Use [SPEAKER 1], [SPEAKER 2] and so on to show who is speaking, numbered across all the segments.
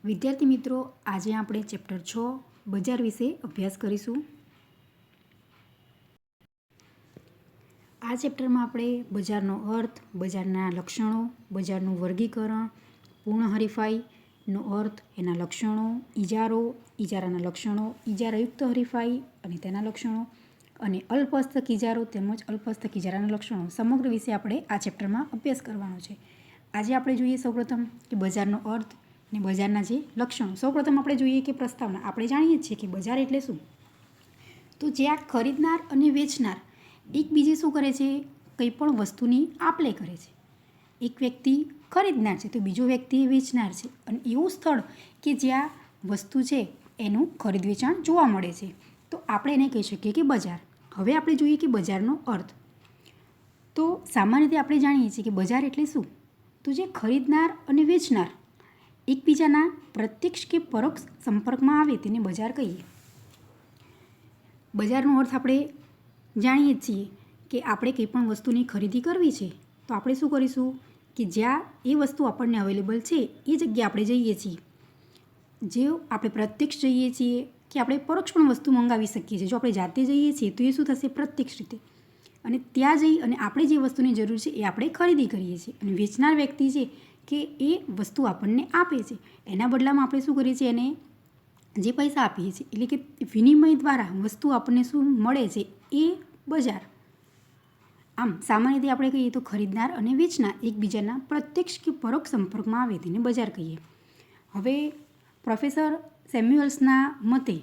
[SPEAKER 1] વિદ્યાર્થી મિત્રો, આજે આપણે ચેપ્ટર 6 બજાર વિશે અભ્યાસ કરીશું. આ ચેપ્ટરમાં આપણે બજારનો અર્થ, બજારના લક્ષણો, બજારનું વર્ગીકરણ, પૂર્ણ હરીફાઈનો અર્થ, એના લક્ષણો, ઇજારો, ઇજારાના લક્ષણો, ઇજારાયુક્ત હરીફાઈ અને તેના લક્ષણો અને અલ્પહસ્તક ઇજારો તેમજ અલ્પહસ્તક ઇજારાના લક્ષણો સમગ્ર વિશે આપણે આ ચેપ્ટરમાં અભ્યાસ કરવાનો છે. આજે આપણે જોઈએ સૌપ્રથમ કે બજારનો અર્થ અને બજારના જે લક્ષણો. સૌપ્રથમ આપણે જોઈએ કે પ્રસ્તાવના. આપણે જાણીએ છીએ કે બજાર એટલે શું? તો જ્યાં ખરીદનાર અને વેચનાર એકબીજે શું કરે છે? કંઈ પણ વસ્તુની આપ-લે કરે છે. એક વ્યક્તિ ખરીદનાર છે તો બીજો વ્યક્તિ વેચનાર છે, અને એવું સ્થળ કે જ્યાં વસ્તુ છે એનું ખરીદ વેચાણ જોવા મળે છે, તો આપણે એને કહી શકીએ કે બજાર. હવે આપણે જોઈએ કે બજારનો અર્થ. તો સામાન્ય રીતે આપણે જાણીએ છીએ કે બજાર એટલે શું? તો જે ખરીદનાર અને વેચનાર એકબીજાના પ્રત્યક્ષ કે પરોક્ષ સંપર્કમાં આવે તેને બજાર કહીએ. બજારનો અર્થ આપણે જાણીએ છીએ કે આપણે કંઈ પણ વસ્તુની ખરીદી કરવી છે તો આપણે શું કરીશું કે જ્યાં એ વસ્તુ આપણને અવેલેબલ છે એ જગ્યાએ આપણે જઈએ છીએ. જે આપણે પ્રત્યક્ષ જઈએ છીએ કે આપણે પરોક્ષ પણ વસ્તુ મંગાવી શકીએ છીએ. જો આપણે જાતે જઈએ છીએ તો એ શું થશે? પ્રત્યક્ષ રીતે. અને ત્યાં જઈ અને આપણે જે વસ્તુની જરૂર છે એ આપણે ખરીદી કરીએ છીએ. અને વેચનાર વ્યક્તિ છે કે એ વસ્તુ આપણને આપે છે, એના બદલામાં આપણે શું કરીએ છીએ? એને જે પૈસા આપીએ છીએ, એટલે કે વિનિમય દ્વારા વસ્તુ આપણને શું મળે છે એ બજાર. આમ સામાન્ય રીતે આપણે કહીએ તો ખરીદનાર અને વેચનાર એકબીજાના પ્રત્યક્ષ કે પરોક્ષ સંપર્કમાં આવે તેને બજાર કહીએ. હવે પ્રોફેસર સેમ્યુઅલ્સના મતે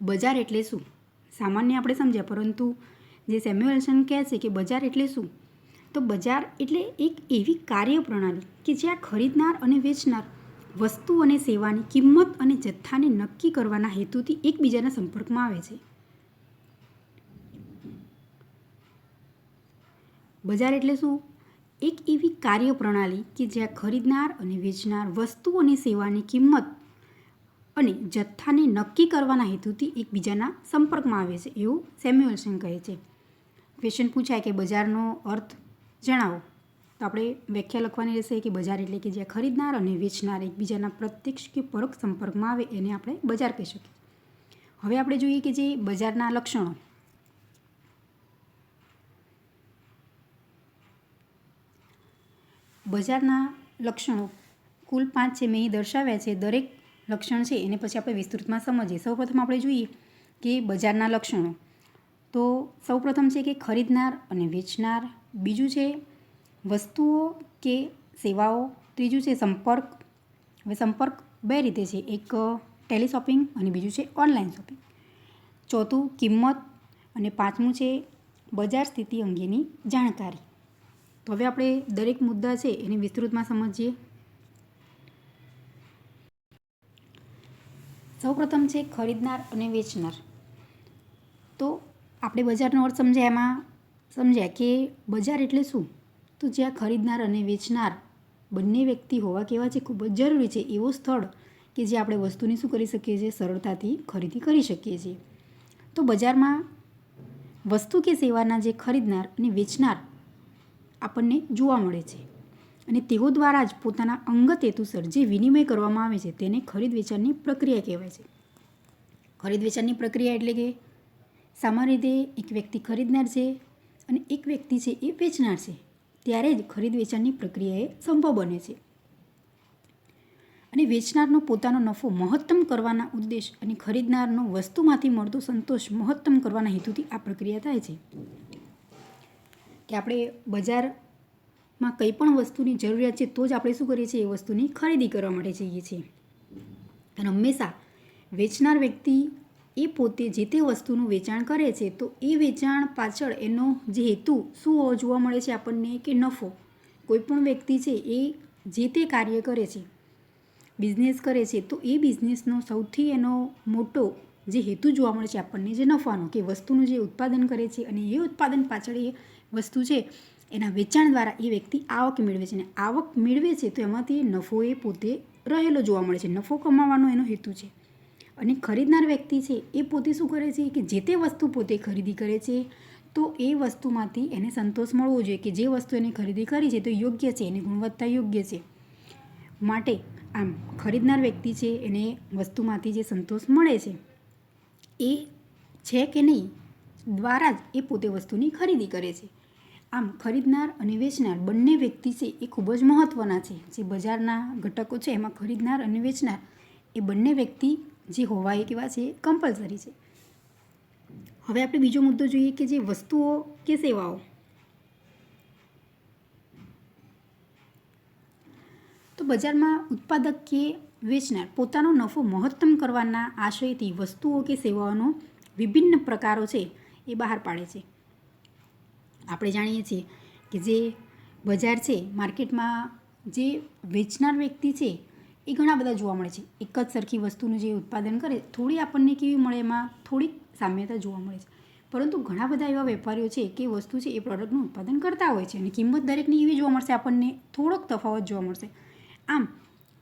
[SPEAKER 1] બજાર એટલે શું? સામાન્ય આપણે સમજ્યા, પરંતુ જે સેમ્યુઅલ્સન કહે છે કે બજાર એટલે શું? તો બજાર એટલે એક એવી કાર્યપ્રણાલી કે જ્યાં ખરીદનાર અને વેચનાર વસ્તુ અને સેવાની કિંમત અને જથ્થાને નક્કી કરવાના હેતુથી એકબીજાના સંપર્કમાં આવે છે. બજાર એટલે શું? એક એવી કાર્યપ્રણાલી કે જ્યાં ખરીદનાર અને વેચનાર વસ્તુ અને સેવાની કિંમત અને જથ્થાને નક્કી કરવાના હેતુથી એકબીજાના સંપર્કમાં આવે છે, એવું સેમ્યુઅલ્સન કહે છે. ક્વેશ્ચન પૂછાય કે બજારનો અર્થ જણાવો, તો આપણે વ્યાખ્યા લખવાની રહેશે કે બજાર એટલે કે જ્યાં ખરીદનાર અને વેચનાર એકબીજાના પ્રત્યક્ષ કે પરોક્ષ સંપર્કમાં આવે એને આપણે બજાર કહી શકીએ. હવે આપણે જોઈએ કે જે બજારના લક્ષણો. બજારના લક્ષણો કુલ 5 છે, મેં અહીં દર્શાવ્યા છે. દરેક લક્ષણ છે એને પછી આપણે વિસ્તૃતમાં સમજીએ. સૌપ્રથમ આપણે જોઈએ કે બજારના લક્ષણો. તો સૌપ્રથમ છે કે ખરીદનાર અને વેચનાર, બીજું છે વસ્તુઓ કે સેવાઓ, ત્રીજું છે સંપર્ક. હવે સંપર્ક બે રીતે છે, એક ટેલિશોપિંગ અને બીજું છે ઓનલાઈન શોપિંગ. ચોથું કિંમત, અને પાંચમું છે બજાર સ્થિતિ અંગેની જાણકારી. તો હવે આપણે દરેક મુદ્દા છે એને વિસ્તૃતમાં સમજીએ. સૌપ્રથમ છે ખરીદનાર અને વેચનાર. તો આપણે બજારનો અર્થ સમજ્યા કે બજાર એટલે શું? તો જ્યાં ખરીદનાર અને વેચનાર બંને વ્યક્તિ હોવા કેવા છે? ખૂબ જ જરૂરી છે એવો સ્થળ કે જે આપણે વસ્તુની શું કરી શકીએ છીએ? સરળતાથી ખરીદી કરી શકીએ છીએ. તો બજારમાં વસ્તુ કે સેવાના જે ખરીદનાર અને વેચનાર આપણને જોવા મળે છે, અને તેઓ દ્વારા જ પોતાના અંગત હેતુસર જે વિનિમય કરવામાં આવે છે તેને ખરીદ વેચાણની પ્રક્રિયા કહેવાય છે. ખરીદ વેચાણની પ્રક્રિયા એટલે કે સામાન્ય રીતે એક વ્યક્તિ ખરીદનાર છે અને એક વ્યક્તિ છે એ વેચનાર છે, ત્યારે જ ખરીદ વેચાણની પ્રક્રિયા એ સંભવ બને છે. અને વેચનારનો પોતાનો નફો મહત્તમ કરવાના ઉદ્દેશ અને ખરીદનારનો વસ્તુમાંથી મળતો સંતોષ મહત્તમ કરવાના હેતુથી આ પ્રક્રિયા થાય છે. કે આપણે બજારમાં કંઈ પણ વસ્તુની જરૂરિયાત છે તો જ આપણે શું કરીએ છીએ? એ વસ્તુની ખરીદી કરવા માટે જઈએ છીએ. અને હંમેશા વેચનાર વ્યક્તિ એ પોતે જે તે વસ્તુનું વેચાણ કરે છે તો એ વેચાણ પાછળ એનો જે હેતુ શું જોવા મળે છે આપણને? કે નફો. કોઈ પણ વ્યક્તિ છે એ જે તે કાર્ય કરે છે, બિઝનેસ કરે છે, તો એ બિઝનેસનો સૌથી એનો મોટો જે હેતુ જોવા મળે છે આપણને જે નફાનો, કે વસ્તુનું જે ઉત્પાદન કરે છે અને એ ઉત્પાદન પાછળ એ વસ્તુ છે એના વેચાણ દ્વારા એ વ્યક્તિ આવક મેળવે છે. અને આવક મેળવે છે તો એમાંથી નફો એ પોતે રહેલો જોવા મળે છે. નફો કમાવાનો એનો હેતુ છે. અને ખરીદનાર વ્યક્તિ છે એ પોતે શું કરે છે? કે જે તે વસ્તુ પોતે ખરીદી કરે છે તો એ વસ્તુમાંથી એને સંતોષ મળવો જોઈએ કે જે વસ્તુ એને ખરીદી કરી છે તો યોગ્ય છે, એની ગુણવત્તા યોગ્ય છે. માટે આમ ખરીદનાર વ્યક્તિ છે એને વસ્તુમાંથી જે સંતોષ મળે એ છે કે નહીં દ્વારા જ એ પોતે વસ્તુની ખરીદી કરે છે. આમ ખરીદનાર અને વેચનાર બંને વ્યક્તિ છે એ ખૂબ જ મહત્ત્વના છે. જે બજારના ઘટકો છે એમાં ખરીદનાર અને વેચનાર એ બંને વ્યક્તિ જે હોવા એ કેવા છે કમ્પલસરી છે. હવે આપણે બીજો મુદ્દો જોઈએ કે જે વસ્તુઓ કે સેવાઓ. તો બજારમાં ઉત્પાદક કે વેચનાર પોતાનો નફો મહત્તમ કરવાના આશયથી વસ્તુઓ કે સેવાઓનો વિભિન્ન પ્રકારો છે એ બહાર પાડે છે. આપણે જાણીએ છીએ કે જે બજાર છે માર્કેટમાં જે વેચનાર વ્યક્તિ છે એ ઘણા બધા જોવા મળે છે. એક જ સરખી વસ્તુનું જે ઉત્પાદન કરે થોડી આપણને કેવી મળે એમાં થોડીક સામ્યતા જોવા મળે છે. પરંતુ ઘણા બધા એવા વેપારીઓ છે કે વસ્તુ છે એ પ્રોડક્ટનું ઉત્પાદન કરતા હોય છે અને કિંમત દરેકની એવી જોવા મળશે, આપણને થોડોક તફાવત જોવા મળશે. આમ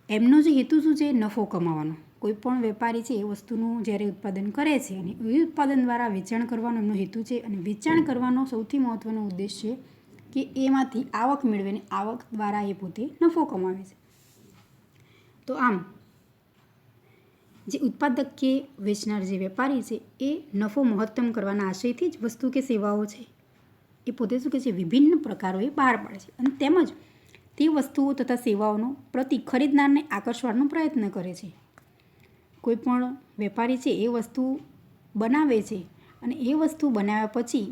[SPEAKER 1] એમનો જે હેતુ શું છે? નફો કમાવાનો. કોઈ પણ વેપારી છે એ વસ્તુનું જ્યારે ઉત્પાદન કરે છે અને એ ઉત્પાદન દ્વારા વેચાણ કરવાનો એમનો હેતુ છે અને વેચાણ કરવાનો સૌથી મહત્ત્વનો ઉદ્દેશ છે કે એમાંથી આવક મેળવે અને આવક દ્વારા એ પોતે નફો કમાવે છે. તો આમ જે ઉત્પાદક કે વેચનાર જે વેપારી છે એ નફો મહત્તમ કરવાના આશયથી જ વસ્તુ કે સેવાઓ છે એ પોતે શું કહે છે વિભિન્ન પ્રકારોએ બહાર પાડે છે અને તેમજ તે વસ્તુઓ તથા સેવાઓનો પ્રતિ ખરીદનારને આકર્ષવાનો પ્રયત્ન કરે છે. કોઈ પણ વેપારી છે એ વસ્તુ બનાવે છે અને એ વસ્તુ બનાવ્યા પછી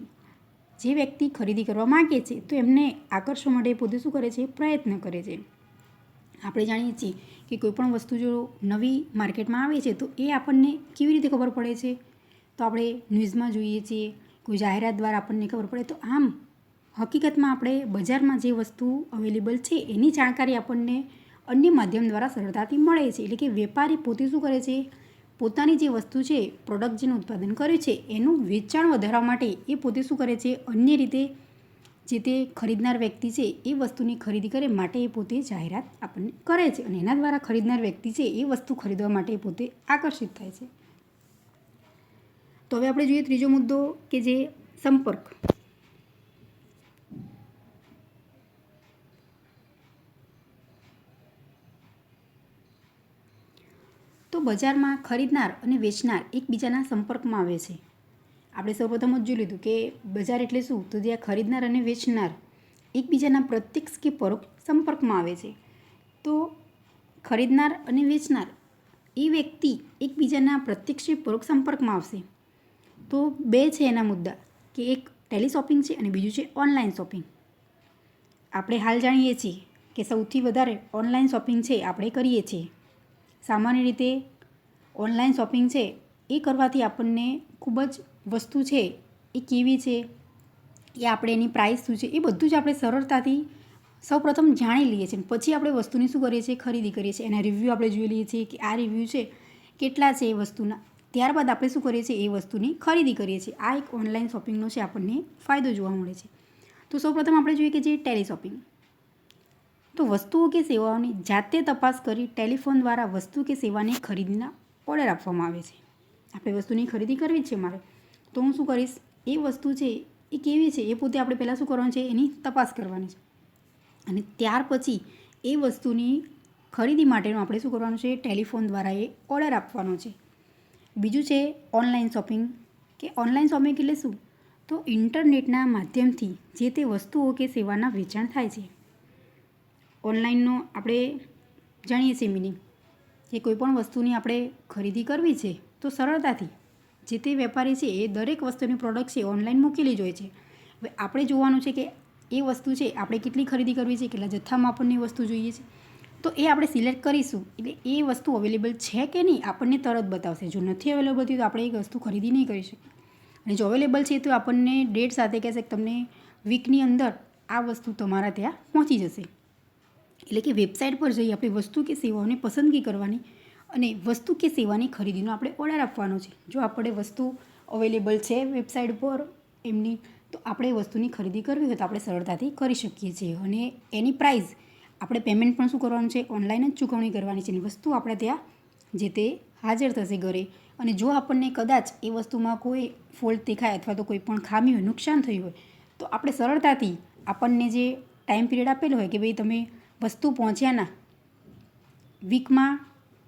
[SPEAKER 1] જે વ્યક્તિ ખરીદી કરવા માગે છે તો એમને આકર્ષવા માટે પોતે શું કરે છે? પ્રયત્ન કરે છે. આપણે જાણીએ છીએ કે કોઈ પણ વસ્તુ જો નવી માર્કેટમાં આવે છે તો એ આપણને કેવી રીતે ખબર પડે છે? તો આપણે ન્યૂઝમાં જોઈએ છીએ, કોઈ જાહેરાત દ્વારા આપણને ખબર પડે. તો આમ હકીકતમાં આપણે બજારમાં જે વસ્તુ અવેલેબલ છે એની જાણકારી આપણને અન્ય માધ્યમ દ્વારા સરળતાથી મળે છે. એટલે કે વેપારી પોતે શું કરે છે? પોતાની જે વસ્તુ છે, પ્રોડક્ટ જેનું ઉત્પાદન કરે છે એનું વેચાણ વધારવા માટે એ પોતે શું કરે છે? અન્ય રીતે જે તે ખરીદનાર વ્યક્તિ છે એ વસ્તુની ખરીદી કરે માટે એ પોતે જાહેરાત આપણને કરે છે અને એના દ્વારા ખરીદનાર વ્યક્તિ છે એ વસ્તુ ખરીદવા માટે પોતે આકર્ષિત થાય છે. તો હવે આપણે જોઈએ ત્રીજો મુદ્દો કે જે સંપર્ક. તો બજારમાં ખરીદનાર અને વેચનાર એકબીજાના સંપર્કમાં આવે છે. આપણે સૌપ્રથમ જ જોઈ લીધું કે બજાર એટલે શું? તો જે ખરીદનાર અને વેચનાર એકબીજાના પ્રત્યક્ષ કે પરોક્ષ સંપર્કમાં આવે છે. તો ખરીદનાર અને વેચનાર એ વ્યક્તિ એકબીજાના પ્રત્યક્ષ કે પરોક્ષ સંપર્કમાં આવશે. તો બે છે એના મુદ્દા કે એક ટેલી શોપિંગ છે અને બીજું છે ઓનલાઈન શોપિંગ. આપણે હાલ જાણીએ છીએ કે સૌથી વધારે ઓનલાઈન શોપિંગ છે આપણે કરીએ છીએ. સામાન્ય રીતે ઓનલાઈન શોપિંગ છે એ કરવાથી આપણને ખૂબ જ વસ્તુ છે એ કેવી છે એ આપણે એની પ્રાઇસ શું છે એ બધું જ આપણે સરળતાથી સૌપ્રથમ જાણી લઈએ છીએ. પછી આપણે વસ્તુની શું કરીએ છીએ? ખરીદી કરીએ છીએ. એના રિવ્યૂ આપણે જોઈ લઈએ છીએ કે આ રિવ્યૂ છે કેટલા છે એ વસ્તુના. ત્યારબાદ આપણે શું કરીએ છીએ? એ વસ્તુની ખરીદી કરીએ છીએ. આ એક ઓનલાઈન શોપિંગનો છે આપણને ફાયદો જોવા મળે છે. તો સૌપ્રથમ આપણે જોઈએ કે જે ટેલી શોપિંગ. તો વસ્તુઓ કે સેવાઓની જાતે તપાસ કરી ટેલિફોન દ્વારા વસ્તુ કે સેવાની ખરીદીના ઓર્ડર આપવામાં આવે છે. આપણે વસ્તુની ખરીદી કરવી જ છે મારે, તો હું શું કરીશ? એ વસ્તુ છે એ કેવી છે એ પોતે આપણે પહેલાં શું કરવાનું છે? એની તપાસ કરવાની છે અને ત્યાર પછી એ વસ્તુની ખરીદી માટેનું આપણે શું કરવાનું છે? ટેલિફોન દ્વારા એ ઓર્ડર આપવાનો છે. બીજું છે ઓનલાઈન શોપિંગ. કે ઓનલાઈન શોપિંગ એટલે શું? તો ઇન્ટરનેટના માધ્યમથી જે તે વસ્તુઓ કે સેવાના વેચાણ થાય છે. ઓનલાઈનનો આપણે જાણીએ છીએ મિનિંગ કે કોઈ પણ વસ્તુની આપણે ખરીદી કરવી છે તો સરળતાથી જે તે વેપારી છે એ દરેક વસ્તુની પ્રોડક્ટ છે ઓનલાઈન મૂકેલી જ હોય છે. હવે આપણે જોવાનું છે કે એ વસ્તુ છે આપણે કેટલી ખરીદી કરવી છે, કેટલા જથ્થામાં આપણને વસ્તુ જોઈએ છે. તો એ આપણે સિલેક્ટ કરીશું એટલે એ વસ્તુ અવેલેબલ છે કે નહીં આપણને તરત બતાવશે. જો નથી અવેલેબલ થયું તો આપણે એ વસ્તુ ખરીદી નહીં કરી શકીએ. અને જો અવેલેબલ છે તો આપણને ડેટ સાથે કહેશે કે તમને વીકની અંદર આ વસ્તુ તમારા ત્યાં પહોંચી જશે. એટલે કે વેબસાઇટ પર જઈ આપણી વસ્તુ કે સેવાઓની પસંદગી કરવાની અને વસ્તુ કે સેવાની ખરીદીનો આપણે ઓર્ડર આપવાનો છે. જો આપણે વસ્તુ અવેલેબલ છે વેબસાઇટ પર એમની તો આપણે એ વસ્તુની ખરીદી કરવી હોય તો આપણે સરળતાથી કરી શકીએ છીએ. અને એની પ્રાઇસ આપણે પેમેન્ટ પણ શું કરવાનું છે? ઓનલાઈન જ ચૂકવણી કરવાની છે અને વસ્તુ આપણે ત્યાં જે તે હાજર થશે ઘરે. અને જો આપણને કદાચ એ વસ્તુમાં કોઈ ફોલ્ટ દેખાય અથવા તો કોઈ પણ ખામી હોય, નુકસાન થયું હોય તો આપણે સરળતાથી આપણને જે ટાઈમ પીરિયડ આપેલો હોય કે ભાઈ તમે વસ્તુ પહોંચ્યાના વીકમાં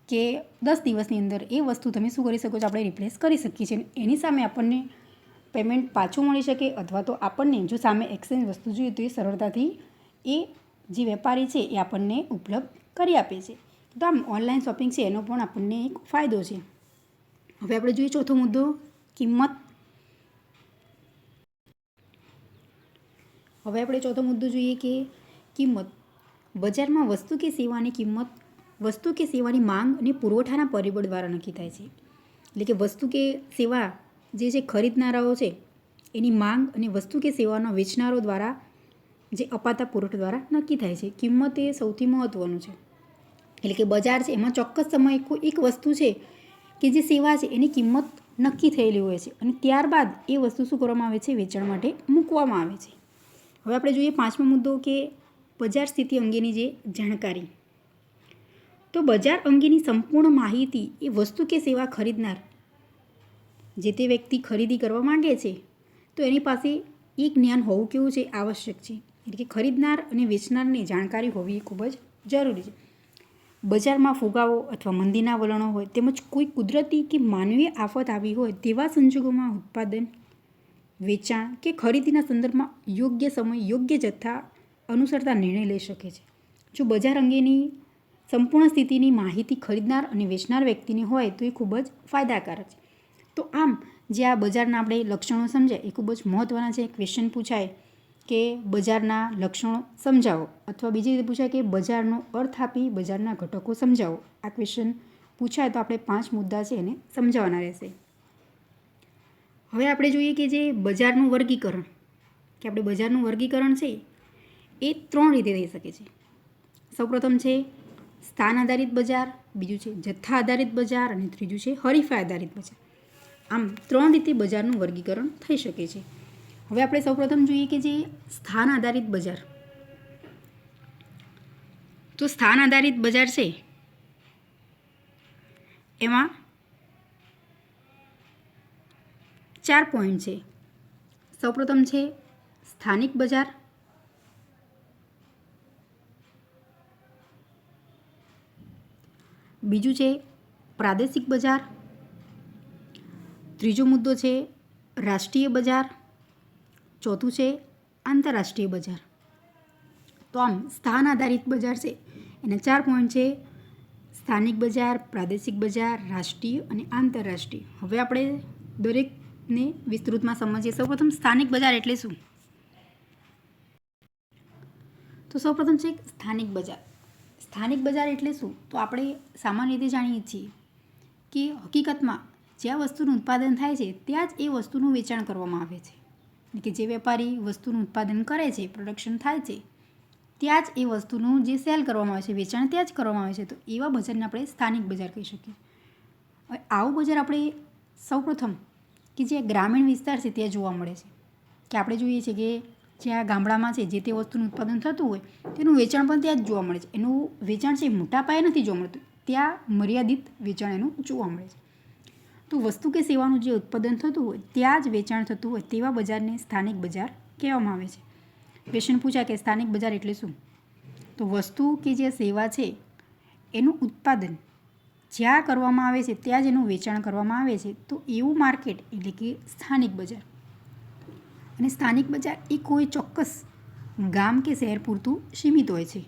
[SPEAKER 1] કે 10 દિવસની અંદર એ વસ્તુ તમે શું કરી શકો છો, આપણે રિપ્લેસ કરી શકીએ છીએ. એની સામે આપણને પેમેન્ટ પાછું મળી શકે, અથવા તો આપણને જો સામે એક્સચેન્જ વસ્તુ જોઈએ તો એ સરળતાથી એ જે વેપારી છે એ આપણને ઉપલબ્ધ કરી આપે છે. તો આમ ઓનલાઈન શોપિંગ છે એનો પણ આપણને એક ફાયદો છે. હવે આપણે જોઈએ ચોથો મુદ્દો, કિંમત. હવે આપણે ચોથો મુદ્દો જોઈએ કે કિંમત. બજારમાં વસ્તુ કે સેવાની કિંમત વસ્તુ કે સેવાની માંગ અને પુરવઠાના પરિબળ દ્વારા નક્કી થાય છે. એટલે કે વસ્તુ કે સેવા જે છે ખરીદનારાઓ છે એની માંગ અને વસ્તુ કે સેવાનો વેચનારો દ્વારા જે અપાતા પુરવઠા દ્વારા નક્કી થાય છે. કિંમત એ સૌથી મહત્ત્વનું છે. એટલે કે બજાર છે એમાં ચોક્કસ સમયે કોઈ એક વસ્તુ છે કે જે સેવા છે એની કિંમત નક્કી થયેલી હોય છે અને ત્યારબાદ એ વસ્તુ શું કરવામાં આવે છે, વેચાણ માટે મૂકવામાં આવે છે. હવે આપણે જોઈએ પાંચમો મુદ્દો કે બજાર સ્થિતિ અંગેની જે જાણકારી. તો બજાર અંગેની સંપૂર્ણ માહિતી એ વસ્તુ કે સેવા ખરીદનાર જે તે વ્યક્તિ ખરીદી કરવા માંગે છે તો એની પાસે એ જ્ઞાન હોવું કેવું છે, આવશ્યક છે. એટલે કે ખરીદનાર અને વેચનારની જાણકારી હોવી ખૂબ જ જરૂરી છે. બજારમાં ફુગાવો અથવા મંદીના વલણો હોય તેમજ કોઈ કુદરતી કે માનવીય આફત આવી હોય તેવા સંજોગોમાં ઉત્પાદન, વેચાણ કે ખરીદીના સંદર્ભમાં યોગ્ય સમય યોગ્ય જથ્થા અનુસરતા નિર્ણય લઈ શકે છે. જો બજાર અંગેની સંપૂર્ણ સ્થિતિની માહિતી ખરીદનાર અને વેચનાર વ્યક્તિની હોય તો એ ખૂબ જ ફાયદાકારક છે. તો આમ જે આ બજારના આપણે લક્ષણો સમજાય એ ખૂબ જ મહત્ત્વના છે. ક્વેશ્ચન પૂછાય કે બજારના લક્ષણો સમજાવો, અથવા બીજી રીતે પૂછાય કે બજારનો અર્થ આપી બજારના ઘટકો સમજાવો. આ ક્વેશ્ચન પૂછાય તો આપણે 5 મુદ્દા છે એને સમજાવવાના રહેશે. હવે આપણે જોઈએ કે જે બજારનું વર્ગીકરણ, કે આપણે બજારનું વર્ગીકરણ છે એ 3 રીતે થઈ શકે છે. સૌપ્રથમ છે સ્થાન આધારિત બજાર, બીજું છે જથ્થા આધારિત બજાર અને ત્રીજું છે હરીફાઈ આધારિત બજાર. આમ 3 રીતે બજારનું વર્ગીકરણ થઈ શકે છે. હવે આપણે સૌપ્રથમ જોઈએ કે જે સ્થાન આધારિત બજાર. તો સ્થાન આધારિત બજાર છે એમાં 4 પોઈન્ટ છે. સૌપ્રથમ છે સ્થાનિક બજાર, બીજું છે પ્રાદેશિક બજાર, ત્રીજો મુદ્દો છે રાષ્ટ્રીય બજાર, ચોથું છે આંતરરાષ્ટ્રીય બજાર. તો આમ સ્થાન આધારિત બજાર છે એના 4 પોઈન્ટ છે: સ્થાનિક બજાર, પ્રાદેશિક બજાર, રાષ્ટ્રીય અને આંતરરાષ્ટ્રીય. હવે આપણે દરેકને વિસ્તૃતમાં સમજીએ. સૌપ્રથમ સ્થાનિક બજાર એટલે શું? તો સૌપ્રથમ છે સ્થાનિક બજાર. સ્થાનિક બજાર એટલે શું? તો આપણે સામાન્ય રીતે જાણીએ છીએ કે હકીકતમાં જ્યાં વસ્તુનું ઉત્પાદન થાય છે ત્યાં જ એ વસ્તુનું વેચાણ કરવામાં આવે છે. કે જે વેપારી વસ્તુનું ઉત્પાદન કરે છે, પ્રોડક્શન થાય છે, ત્યાં જ એ વસ્તુનું જે સેલ કરવામાં આવે છે, વેચાણ ત્યાં જ કરવામાં આવે છે. તો એવા બજારને આપણે સ્થાનિક બજાર કહી શકીએ. હવે આવું બજાર આપણે સૌપ્રથમ કે જે ગ્રામીણ વિસ્તાર છે ત્યાં જોવા મળે છે. કે આપણે જોઈએ છીએ કે જ્યાં ગામડામાં છે જે તે વસ્તુનું ઉત્પાદન થતું હોય તેનું વેચાણ પણ ત્યાં જ જોવા મળે છે. એનું વેચાણ છે મોટા પાયે નથી જોવા મળતું, ત્યાં મર્યાદિત વેચાણ એનું જોવા મળે છે. તો વસ્તુ કે સેવાનું જે ઉત્પાદન થતું હોય ત્યાં જ વેચાણ થતું હોય તેવા બજારને સ્થાનિક બજાર કહેવામાં આવે છે. ક્વેશ્ચન પૂછાય કે સ્થાનિક બજાર એટલે શું? તો વસ્તુ કે જે સેવા છે એનું ઉત્પાદન જ્યાં કરવામાં આવે છે ત્યાં જ એનું વેચાણ કરવામાં આવે છે તો એવું માર્કેટ એટલે કે સ્થાનિક બજાર. અને સ્થાનિક બજાર એ કોઈ ચોક્કસ ગામ કે શહેર પૂરતું સીમિત હોય છે.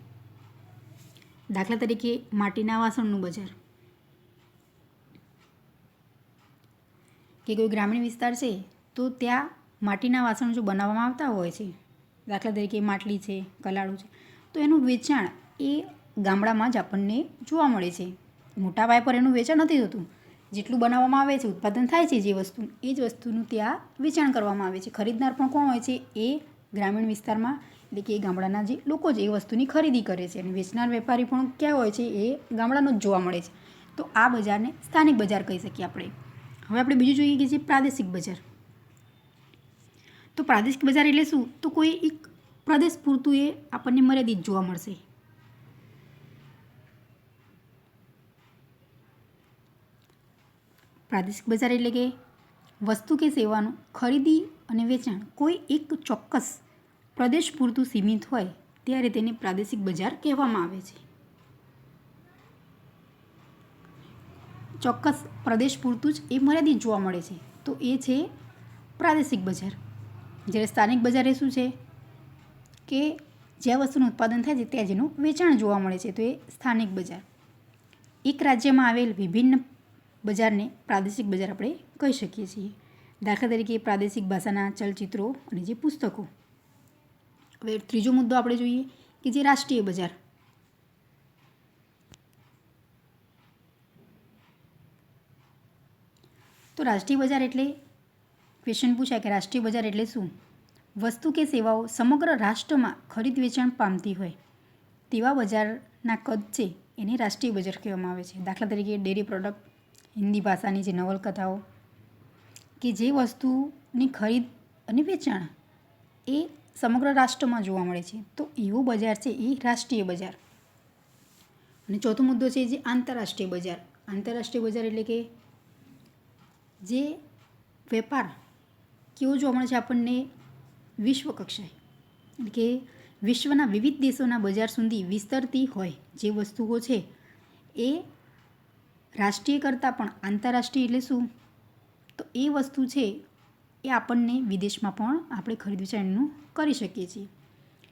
[SPEAKER 1] દાખલા તરીકે માટીના વાસણનું બજાર, કે કોઈ ગ્રામીણ વિસ્તાર છે તો ત્યાં માટીના વાસણો જો બનાવવામાં આવતા હોય છે, દાખલા તરીકે માટલી છે, કલાડું છે, તો એનું વેચાણ એ ગામડામાં જ આપણને જોવા મળે છે. મોટા પાયા પર એનું વેચાણ નથી થતું. જેટલું બનાવવામાં આવે છે, ઉત્પાદન થાય છે જે વસ્તુ, એ જ વસ્તુનું ત્યાં વેચાણ કરવામાં આવે છે. ખરીદનાર પણ કોણ હોય છે? એ ગ્રામીણ વિસ્તારમાં એટલે કે એ ગામડાના જે લોકો છે એ વસ્તુની ખરીદી કરે છે. અને વેચનાર વેપારી પણ ક્યાં હોય છે? એ ગામડાનો જ જોવા મળે છે. તો આ બજારને સ્થાનિક બજાર કહી શકીએ આપણે. હવે આપણે બીજું જોઈએ કે જે પ્રાદેશિક બજાર. તો પ્રાદેશિક બજાર એટલે શું? તો કોઈ એક પ્રદેશ પૂરતું એ આપણને મર્યાદિત જોવા મળશે. પ્રાદેશિક બજાર એટલે કે વસ્તુ કે સેવાનું ખરીદી અને વેચાણ કોઈ એક ચોક્કસ પ્રદેશ પૂરતું સીમિત હોય ત્યારે તેને પ્રાદેશિક બજાર કહેવામાં આવે છે. ચોક્કસ પ્રદેશ પૂરતું જ એ મર્યાદિત જોવા મળે છે, તો એ છે પ્રાદેશિક બજાર. જ્યારે સ્થાનિક બજાર એ શું છે કે જ્યાં વસ્તુનું ઉત્પાદન થાય છે ત્યાં જેનું વેચાણ જોવા મળે છે, તો એ સ્થાનિક બજાર. એક રાજ્યમાં આવેલ વિભિન્ન બજારને પ્રાદેશિક બજાર આપણે કહી શકીએ છીએ. દાખલા તરીકે પ્રાદેશિક ભાષાના ચલચિત્રો અને જે પુસ્તકો. હવે ત્રીજો મુદ્દો આપણે જોઈએ કે જે રાષ્ટ્રીય બજાર. તો રાષ્ટ્રીય બજાર એટલે ક્વેશ્ચન પૂછાય કે રાષ્ટ્રીય બજાર એટલે શું? વસ્તુ કે સેવાઓ સમગ્ર રાષ્ટ્રમાં ખરીદ વેચાણ પામતી હોય તેવા બજારના કદ છે એને રાષ્ટ્રીય બજાર કહેવામાં આવે છે. દાખલા તરીકે ડેરી પ્રોડક્ટ, હિન્દી ભાષાની જે નવલકથાઓ કે જે વસ્તુની ખરીદ અને વેચાણ એ સમગ્ર રાષ્ટ્રમાં જોવા મળે છે, તો એવું બજાર છે એ રાષ્ટ્રીય બજાર. અને ચોથો મુદ્દો છે જે આંતરરાષ્ટ્રીય બજાર. આંતરરાષ્ટ્રીય બજાર એટલે કે જે વેપાર કેવો જોવા મળે છે આપણને વિશ્વ કક્ષાએ, એટલે કે વિશ્વના વિવિધ દેશોના બજાર સુધી વિસ્તરતી હોય જે વસ્તુઓ છે એ રાષ્ટ્રીય કરતાં પણ આંતરરાષ્ટ્રીય એટલે શું? તો એ વસ્તુ છે એ આપણને વિદેશમાં પણ આપણે ખરીદ વેચાણનું કરી શકીએ છીએ.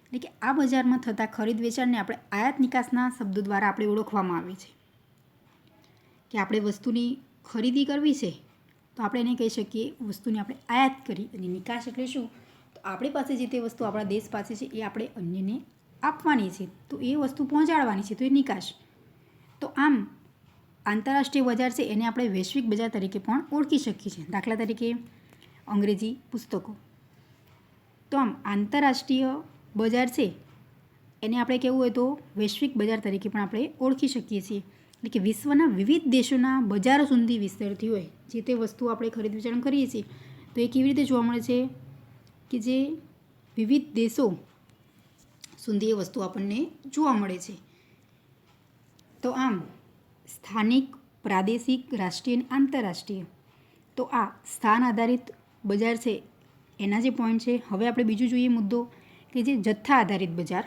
[SPEAKER 1] એટલે કે આ બજારમાં થતા ખરીદ વેચાણને આપણે આયાત નિકાસના શબ્દો દ્વારા આપણે ઓળખવામાં આવે છે. કે આપણે વસ્તુની ખરીદી કરવી છે તો આપણે એને કહી શકીએ વસ્તુની આપણે આયાત કરી. અને નિકાસ એટલે શું? તો આપણી પાસે જે તે વસ્તુ આપણા દેશ પાસે છે એ આપણે અન્યને આપવાની છે, તો એ વસ્તુ પહોંચાડવાની છે, તો એ નિકાસ. તો આમ આંતરરાષ્ટ્રીય બજાર છે એને આપણે વૈશ્વિક બજાર તરીકે પણ ઓળખી શકીએ છીએ. દાખલા તરીકે અંગ્રેજી પુસ્તકો. તો આમ આંતરરાષ્ટ્રીય બજાર છે એને આપણે કહેવું હોય તો વૈશ્વિક બજાર તરીકે પણ આપણે ઓળખી શકીએ છીએ. એટલે કે વિશ્વના વિવિધ દેશોના બજારો સુધી વિસ્તરતી હોય જે તે વસ્તુ આપણે ખરીદ વેચાણ કરીએ છીએ, તો એ કેવી રીતે જોવા મળે છે કે જે વિવિધ દેશો સુધી એ વસ્તુ આપણને જોવા મળે છે. તો આમ સ્થાનિક, પ્રાદેશિક, રાષ્ટ્રીય અને આંતરરાષ્ટ્રીય, તો આ સ્થાન આધારિત બજાર છે એના જે પોઈન્ટ છે. હવે આપણે બીજું જોઈએ મુદ્દો કે જે જથ્થા આધારિત બજાર.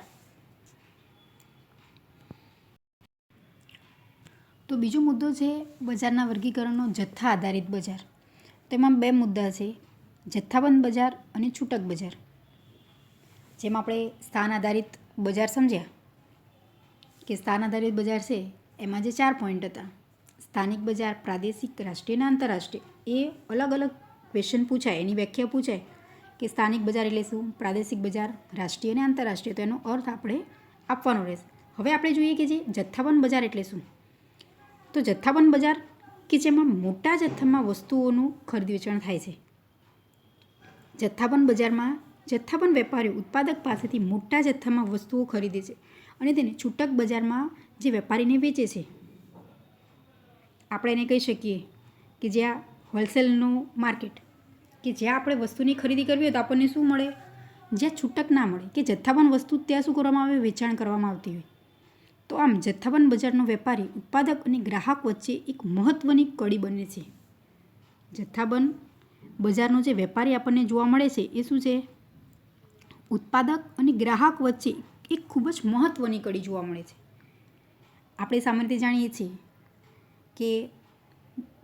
[SPEAKER 1] તો બીજો મુદ્દો છે બજારના વર્ગીકરણનો જથ્થા આધારિત બજાર. તેમાં બે મુદ્દા છે, જથ્થાબંધ બજાર અને છૂટક બજાર. જેમ આપણે સ્થાન આધારિત બજાર સમજ્યા કે સ્થાન આધારિત બજાર છે એમાં જે 4 પોઈન્ટ હતા, સ્થાનિક બજાર, પ્રાદેશિક, રાષ્ટ્રીય અને આંતરરાષ્ટ્રીય, એ અલગ અલગ ક્વેશ્ચન પૂછાય, એની વ્યાખ્યા પૂછાય કે સ્થાનિક બજાર એટલે શું, પ્રાદેશિક બજાર, રાષ્ટ્રીય અને આંતરરાષ્ટ્રીય, તો એનો અર્થ આપણે આપવાનો રહેશે. હવે આપણે જોઈએ કે જે જથ્થાબંધ બજાર એટલે શું? તો જથ્થાબંધ બજાર કે જેમાં મોટા જથ્થામાં વસ્તુઓનું ખરીદ વેચાણ થાય છે. જથ્થાબંધ બજારમાં જથ્થાબંધ વેપારીઓ ઉત્પાદક પાસેથી મોટા જથ્થામાં વસ્તુઓ ખરીદે છે અને તેને છૂટક બજારમાં જે વેપારીને વેચે છે. આપણે એને કહી શકીએ કે જ્યાં હોલસેલનું માર્કેટ, કે જ્યાં આપણે વસ્તુની ખરીદી કરવી હોય તો આપણને શું મળે? જ્યાં છૂટક ના મળે, કે જથ્થાબંધ વસ્તુ ત્યાં શું કરવામાં આવે? વેચાણ કરવામાં આવતી હોય. તો આમ જથ્થાબંધ બજારનો વેપારી ઉત્પાદક અને ગ્રાહક વચ્ચે એક મહત્ત્વની કડી બને છે. જથ્થાબંધ બજારનો જે વેપારી આપણને જોવા મળે છે એ શું છે? ઉત્પાદક અને ગ્રાહક વચ્ચે એક ખૂબ જ મહત્ત્વની કડી જોવા મળે છે. આપણે સામાન્ય રીતે જાણીએ છીએ કે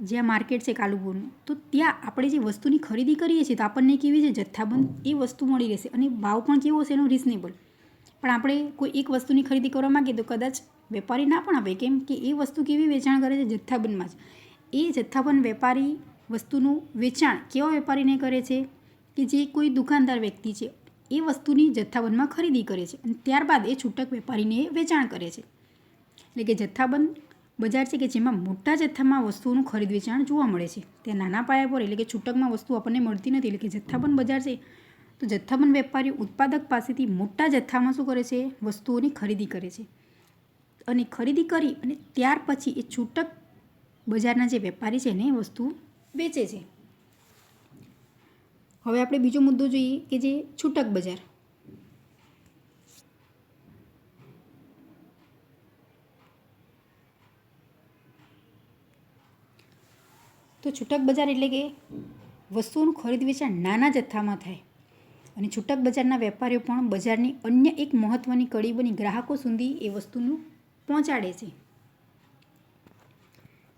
[SPEAKER 1] જ્યાં માર્કેટ છે કાલુપુરનું, તો ત્યાં આપણે જે વસ્તુની ખરીદી કરીએ છીએ તો આપણને કેવી છે? જથ્થાબંધ એ વસ્તુ મળી રહેશે અને ભાવ પણ કેવો હશે? એનો રિઝનેબલ. પણ આપણે કોઈ એક વસ્તુની ખરીદી કરવા માંગીએ તો કદાચ વેપારી ના પણ આપે, કેમ કે એ વસ્તુ કેવી વેચાણ કરે છે? જથ્થાબંધમાં જ. એ જથ્થાબંધ વેપારી વસ્તુનું વેચાણ કેવા વેપારીને કરે છે? કે જે કોઈ દુકાનદાર વ્યક્તિ છે એ વસ્તુની જથ્થાબંધમાં ખરીદી કરે છે અને ત્યારબાદ એ છૂટક વેપારીને વેચાણ કરે છે. એટલે કે જથ્થાબંધ બજાર છે કે જેમાં મોટા જથ્થામાં વસ્તુઓનું ખરીદ વેચાણ જોવા મળે છે. ત્યાં નાના પાયા પર એટલે કે છૂટકમાં વસ્તુ આપણને મળતી નથી. એટલે કે જથ્થાબંધ બજાર છે તો જથ્થાબંધ વેપારી ઉત્પાદક પાસેથી મોટા જથ્થામાં શું કરે છે? વસ્તુઓની ખરીદી કરે છે અને ખરીદી કરી અને ત્યાર પછી એ છૂટક બજારના જે વેપારી છે એને વસ્તુ વેચે છે. હવે આપણે બીજો મુદ્દો જોઈએ કે જે છૂટક બજાર. તો છૂટક બજાર એટલે કે વસ્તુઓનું ખરીદ વેચાણ નાના જથ્થામાં થાય અને છૂટક બજારના વેપારીઓ પણ બજારની અન્ય એક મહત્ત્વની કડી બની ગ્રાહકો સુધી એ વસ્તુનું પહોંચાડે છે.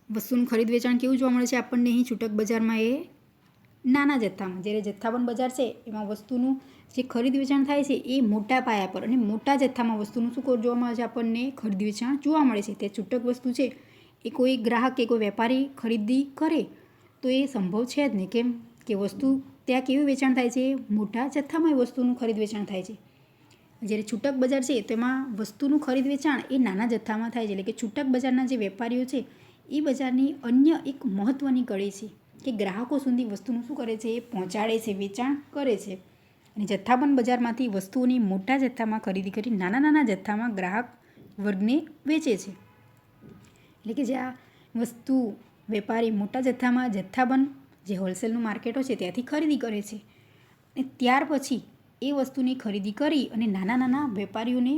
[SPEAKER 1] વસ્તુનું ખરીદ વેચાણ કેવું જોવા મળે છે આપણને અહીં છૂટક બજારમાં એ નાના જથ્થામાં. જ્યારે જથ્થાબંધ બજાર છે એમાં વસ્તુનું જે ખરીદ વેચાણ થાય છે એ મોટા પાયા પર અને મોટા જથ્થામાં વસ્તુનું શું જોવા મળે છે આપણને ખરીદ વેચાણ જોવા મળે છે. તે છૂટક વસ્તુ છે એ કોઈ ગ્રાહક કે કોઈ વેપારી ખરીદી કરે તો એ સંભવ છે જ નહીં. કેમ કે વસ્તુ ત્યાં કેવું વેચાણ થાય છે, મોટા જથ્થામાં એ વસ્તુનું ખરીદ વેચાણ થાય છે. જ્યારે છૂટક બજાર છે તેમાં વસ્તુનું ખરીદ વેચાણ એ નાના જથ્થામાં થાય છે. એટલે કે છૂટક બજારના જે વેપારીઓ છે એ બજારની અન્ય એક મહત્ત્વની કડી છે કે ગ્રાહકો સુધી વસ્તુનું શું કરે છે, એ પહોંચાડે છે, વેચાણ કરે છે. અને જથ્થાબંધ બજારમાંથી વસ્તુઓની મોટા જથ્થામાં ખરીદી કરી નાના જથ્થામાં ગ્રાહક વર્ગને વેચે છે. એટલે કે જે આ વસ્તુ વેપારી મોટા જથ્થામાં જથ્થાબંધ જે હોલસેલનું માર્કેટો છે ત્યાંથી ખરીદી કરે છે અને ત્યાર પછી એ વસ્તુની ખરીદી કરી અને નાના વેપારીઓને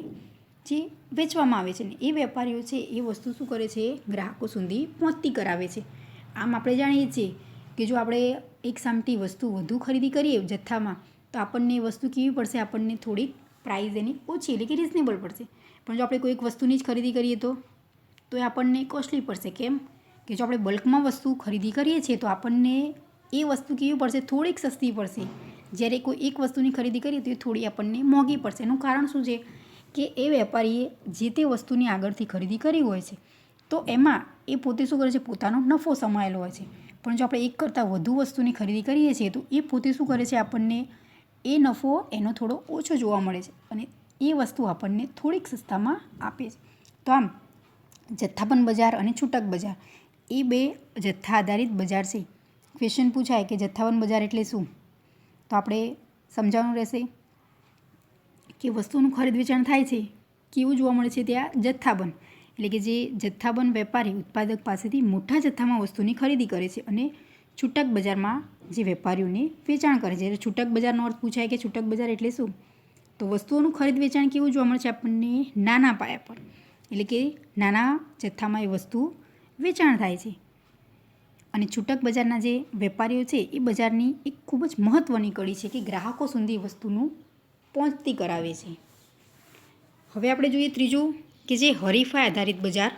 [SPEAKER 1] જે વેચવામાં આવે છે ને એ વેપારીઓ છે એ વસ્તુ શું કરે છે, ગ્રાહકો સુધી પહોંચતી કરાવે છે. આમ આપણે જાણીએ છીએ કે જો આપણે એક સામટી વસ્તુ વધુ ખરીદી કરીએ જથ્થામાં તો આપણને એ વસ્તુ કેવી પડશે, આપણને થોડીક પ્રાઇસ એની ઓછી એટલે કે રિઝનેબલ પડશે. પણ જો આપણે કોઈ એક વસ્તુની જ ખરીદી કરીએ તો એ આપણને કોસ્ટલી પડશે. કેમ કે જો આપણે બલ્કમાં વસ્તુ ખરીદી કરીએ છીએ તો આપણને એ વસ્તુ કેવી પડશે, થોડીક સસ્તી પડશે. જ્યારે કોઈ એક વસ્તુની ખરીદી કરીએ તો એ થોડી આપણને મોંઘી પડશે. એનું કારણ શું છે કે એ વેપારીએ જે તે વસ્તુની આગળથી ખરીદી કરી હોય છે તો એમાં એ પોતે શું કરે છે, પોતાનો નફો સમાયેલો હોય છે. પણ જો આપણે એક કરતાં વધુ વસ્તુની ખરીદી કરીએ છીએ તો એ પોતે શું કરે છે, આપણને એ નફો એનો થોડો ઓછો જોવા મળે છે અને એ વસ્તુ આપણને થોડીક સસ્તામાં આપે છે. તો આમ જથ્થાબંધ બજાર અને છૂટક બજાર એ બે જથ્થા આધારિત બજાર છે. ક્વેશ્ચન પૂછાય કે જથ્થાબંધ બજાર એટલે શું, તો આપણે સમજાવવાનું રહેશે કે વસ્તુનું ખરીદ વેચાણ થાય છે કેવું જોવા મળે છે ત્યાં જથ્થાબંધ. એટલે કે જે જથ્થાબંધ વેપારી ઉત્પાદક પાસેથી મોટા જથ્થામાં વસ્તુની ખરીદી કરે છે અને છૂટક બજારમાં જે વેપારીઓને વેચાણ કરે છે. જ્યારે છૂટક બજારનો અર્થ પૂછાય કે છૂટક બજાર એટલે શું, તો વસ્તુઓનું ખરીદ વેચાણ કેવું જોવા મળે છે આપણને નાના પાયા પર. એટલે કે નાના જથ્થામાં એ વસ્તુ વેચાણ થાય છે. અને છૂટક બજારના જે વેપારીઓ છે એ બજારની એક ખૂબ જ મહત્ત્વની કડી છે કે ગ્રાહકો સુધી વસ્તુનું પહોંચતી કરાવે છે. હવે આપણે જોઈએ ત્રીજું કે જે હરીફાઈ આધારિત બજાર.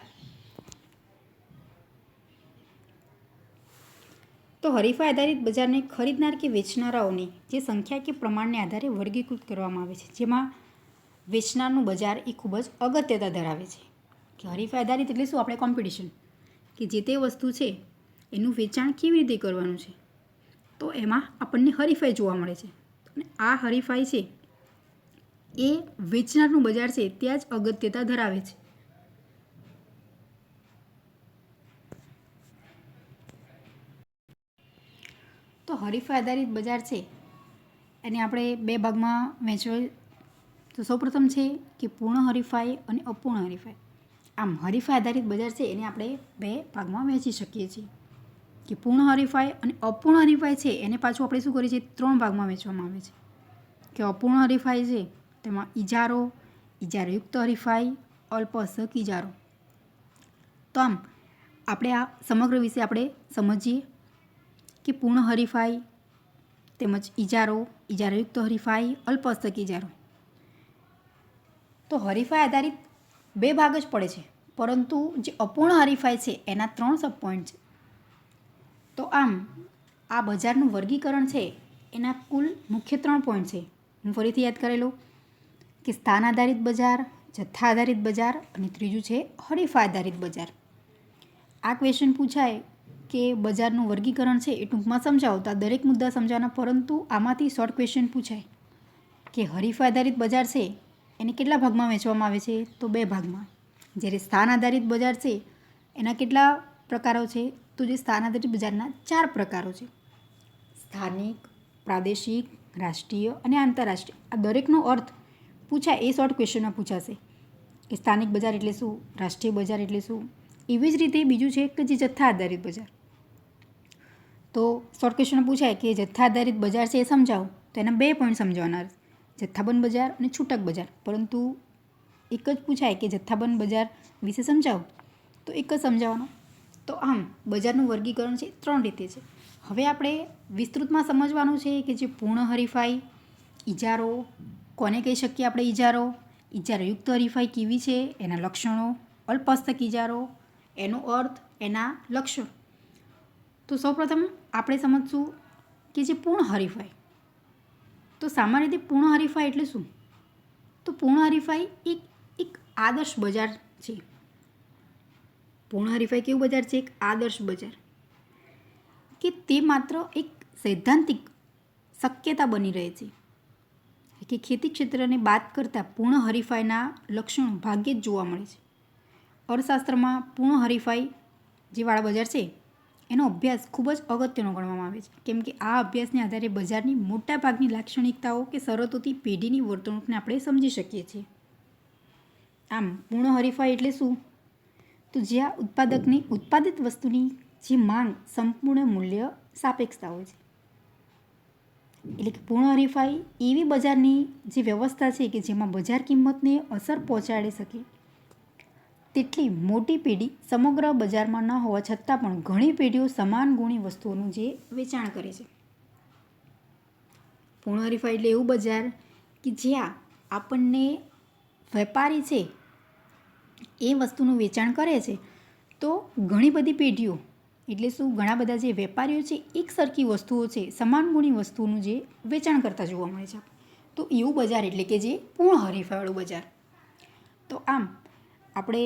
[SPEAKER 1] તો હરીફાઈ આધારિત બજારને ખરીદનાર કે વેચનારાઓની જે સંખ્યા કે પ્રમાણને આધારે વર્ગીકૃત કરવામાં આવે છે, જેમાં વેચનારનું બજાર એ ખૂબ જ અગત્યતા ધરાવે છે. કે હરીફાઈ આધારિત એટલે શું, આપણે કોમ્પિટિશન કે જે તે વસ્તુ છે એનું વેચાણ કેવી રીતે કરવાનું છે તો એમાં આપણને હરીફાઈ જોવા મળે છે. અને આ હરીફાઈ છે એ વેચનારનું બજાર છે ત્યાં જ અગત્યતા ધરાવે છે. તો હરીફાઈ આધારિત બજાર છે એને આપણે બે ભાગમાં વહેંચવા. તો સૌપ્રથમ છે કે પૂર્ણ હરીફાઈ અને અપૂર્ણ હરીફાઈ. આમ હરીફાઈ આધારિત બજાર છે એને આપણે બે ભાગમાં વહેંચી શકીએ છીએ કે પૂર્ણ હરીફાઈ અને અપૂર્ણ હરીફાઈ છે એને પાછું આપણે શું કરીએ છીએ, ત્રણ ભાગમાં વહેંચવામાં આવે છે. કે અપૂર્ણ હરીફાઈ છે તેમાં ઇજારો, ઇજારયુક્ત હરીફાઈ, અલ્પહસ્તક ઇજારો. તો આમ આપણે આ સમગ્ર વિશે આપણે સમજીએ કે પૂર્ણ હરીફાઈ તેમજ ઇજારો, ઇજારયુક્ત હરીફાઈ, અલ્પહસ્તક ઇજારો. તો હરીફાઈ આધારિત બે ભાગ જ પડે છે, પરંતુ જે અપૂર્ણ હરીફાઈ છે એના 3 સબ પોઈન્ટ છે. તો આમ આ બજારનું વર્ગીકરણ છે એના કુલ મુખ્ય 3 પોઈન્ટ છે. હું ફરીથી યાદ કરેલું કે સ્થાન આધારિત બજાર, જથ્થા આધારિત બજાર અને ત્રીજું છે હરીફાઈ આધારિત બજાર. આ ક્વેશ્ચન પૂછાય કે બજારનું વર્ગીકરણ છે એ ટૂંકમાં સમજાવો તો આ દરેક મુદ્દા સમજાવવાના, પરંતુ આમાંથી શોર્ટ ક્વેશ્ચન પૂછાય કે હરીફાઈ આધારિત બજાર છે એને કેટલા ભાગમાં વહેંચવામાં આવે છે, તો બે ભાગમાં. જ્યારે સ્થાન આધારિત બજાર છે એના કેટલા પ્રકારો છે, તો જે સ્થાન આધારિત બજારના 4 પ્રકારો છે. સ્થાનિક, પ્રાદેશિક, રાષ્ટ્રીય અને આંતરરાષ્ટ્રીય. આ દરેકનો અર્થ પૂછાય એ શોર્ટ ક્વેશ્ચનમાં પૂછાશે કે સ્થાનિક બજાર એટલે શું, રાષ્ટ્રીય બજાર એટલે શું. એવી જ રીતે બીજું છે કે જે જથ્થા આધારિત બજાર. તો શોર્ટ ક્વેશ્ચન પૂછાય કે જથ્થા આધારિત બજાર છે એ સમજાવો તો એના 2 પોઈન્ટ સમજાવવાના, જથ્થાબંધ બજાર અને છૂટક બજાર. પરંતુ એક જ પૂછાય કે જથ્થાબંધ બજાર વિશે સમજાવો તો એક જ સમજાવવાનો. તો આમ બજારનું વર્ગીકરણ છે 3 રીતે છે. હવે આપણે વિસ્તૃતમાં સમજવાનું છે કે જે પૂર્ણ હરીફાઈ, ઇજારો કોને કહી શકીએ આપણે, ઇજારો, ઇજારયુક્ત હરીફાઈ કેવી છે, એના લક્ષણો, અલ્પહસ્તક ઇજારો એનો અર્થ, એના લક્ષણ. તો સૌપ્રથમ આપણે સમજશું કે જે પૂર્ણ હરીફાઈ. તો સામાન્ય રીતે પૂર્ણ હરીફાઈ એટલે શું? તો પૂર્ણ હરીફાઈ એક આદર્શ બજાર છે. પૂર્ણ હરીફાઈ કેવું બજાર છે? એક આદર્શ બજાર. કે તે માત્ર એક સૈદ્ધાંતિક શક્યતા બની રહે છે કે ખેતી ક્ષેત્રને બાદ કરતાં પૂર્ણ હરીફાઈના લક્ષણો ભાગ્યે જ જોવા મળે છે. અર્થશાસ્ત્રમાં પૂર્ણ હરીફાઈ જે વાળા બજાર છે એનો અભ્યાસ ખૂબ જ અગત્યનો ગણવામાં આવે છે, કેમ કે આ અભ્યાસને આધારે બજારની મોટાભાગની લાક્ષણિકતાઓ કે શરતોથી પેઢીની વર્તણૂકને આપણે સમજી શકીએ છીએ. આમ પૂર્ણ હરીફાઈ એટલે શું? તો જ્યાં ઉત્પાદકની ઉત્પાદિત વસ્તુની જે માંગ સંપૂર્ણ મૂલ્ય સાપેક્ષતા હોય છે. એટલે કે પૂર્ણ હરીફાઈ એવી બજારની જે વ્યવસ્થા છે કે જેમાં બજાર કિંમતને અસર પહોંચાડી શકે તેટલી મોટી પેઢી સમગ્ર બજારમાં ન હોવા છતાં પણ ઘણી પેઢીઓ સમાન ગુણી વસ્તુઓનું જે વેચાણ કરે છે. પૂર્ણ હરીફાઈ એટલે એવું બજાર કે જ્યાં આપણને વેપારી છે એ વસ્તુનું વેચાણ કરે છે તો ઘણી બધી પેઢીઓ એટલે શું, ઘણા બધા જે વેપારીઓ છે એક સરખી વસ્તુઓ છે સમાન ગુણી વસ્તુઓનું જે વેચાણ કરતા જોવા મળે છે. તો એવું બજાર એટલે કે જે પૂર્ણ હરીફાઈવાળું બજાર. તો આમ આપણે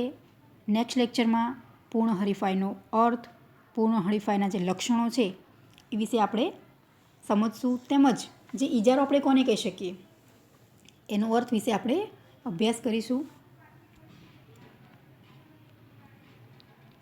[SPEAKER 1] નેક્સ્ટ લેક્ચરમાં પૂર્ણ હરીફાઈનો અર્થ, પૂર્ણ હરીફાઈના જે લક્ષણો છે એ વિશે આપણે સમજશું, તેમજ જે ઇજારો આપણે કોને કહી શકીએ એનો અર્થ વિશે આપણે અભ્યાસ કરીશું.